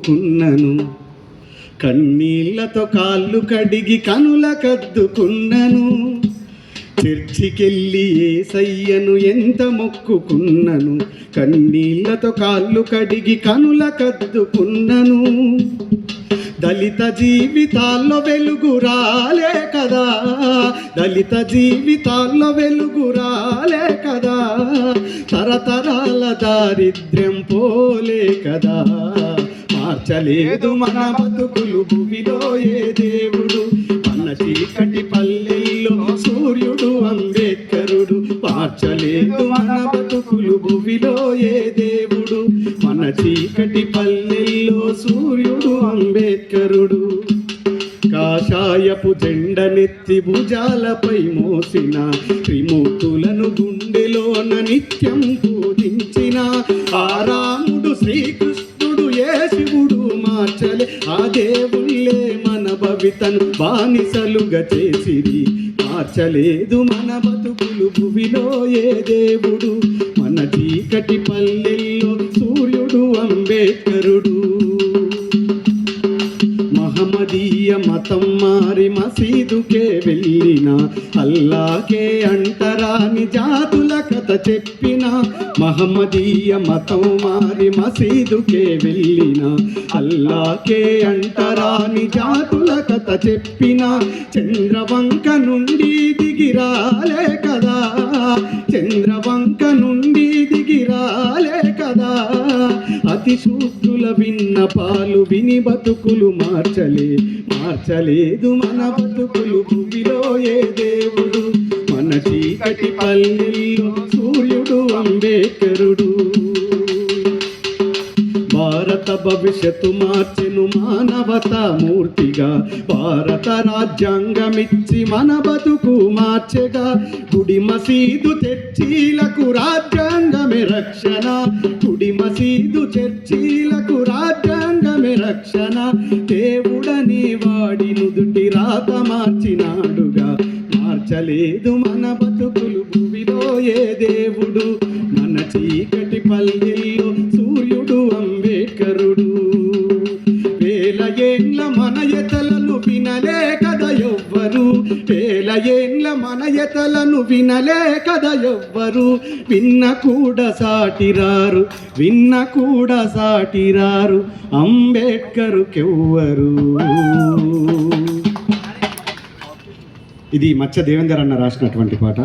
కున్నను కన్నీళ్లతో కాళ్ళు కడిగి కనుల కద్దుకున్నను చర్చికెళ్ళి యేసయ్యను ఎంత మొక్కుకున్నను కన్నీళ్లతో కాళ్ళు కడిగి కనుల కద్దుకున్నను దళిత జీవితాల్లో వెలుగు రాలే కదా దళిత జీవితాల్లో వెలుగు రాలే కదా తరతరాల దారిద్ర్యం పోలే కదా మార్చలేదు మన బతుకులు భూమిలో ఏ దేవుడు మన చీకటి పల్లెల్లో సూర్యుడు అంబేద్కరుడు మార్చలేదు మన బతుకులు భూమిలో ఏ దేవుడు మన చీకటి పల్లెల్లో సూర్యుడు అంబేద్కరుడు కాషాయపు జెండనెత్తి భుజాలపై మోసిన త్రిమూర్తులను గుండెలోన నిత్యం పూజించిన ఆ రాముడు శ్రీకృష్ణుడు ఏ శివుడు మార్చలే ఆ దేవుళ్ళే మన భవితను బానిసలుగా చేసిరి మార్చలేదు మన బతుకులు భువిలో ఏ దేవుడు మన చీకటి పల్లెల్లో సూర్యుడు అంబేద్కరుడు మహమ్మదీయ మతం మారి మసీదుకే వెళ్ళిన అల్లాకే అంటరాని జాతుల కథ చెప్పిన మహమ్మదీయ మతం మారి మసీదుకే వెళ్ళిన అల్లాకే అంటరాని జాతుల కథ చెప్పిన చంద్రవంక నుండి దిగిరాలే కదా చంద్రవంక నుండి దిగిరాలే కదా అతి శూద్రుల విన్నపాలు విని బతుకులు మార్చలేదు మన బతుకులు భూమిలో ఏ దేవుడు మన చీకటి పల్లెల్లో సూర్యుడు అంబేద్కరుడు భారత భవిష్యత్తు మార్చెను మానవతా మూర్తిగా భారత రాజ్యాంగమిచ్చి మన బతుకు మార్చెగా గుడి మసీదు చర్చీలకు రాజ్యాంగమే రక్షణ గుడి మసీదు చర్చీలకు రాజ్యాంగమే రక్షణ దేవుడని వాడి నుదుటి రాత మార్చినాడుగా మార్చలేదు మన బతుకులు భూమిలో ఏ దేవుడు మన చీకటి పల్లెల్లో సూర్యుడు అంబేద్కరుడు వేల ఏండ్ల మన ఎతలను వినలే కదా ఎవ్వరు వేల ఏండ్ల మన ఎతలను వినలే కదా ఎవ్వరు విన్న కూడా సాటిరారు అంబేద్కరుకెవ్వరు. ఇది మచ్చ దేవేందర్ అన్న రాసినటువంటి పాట.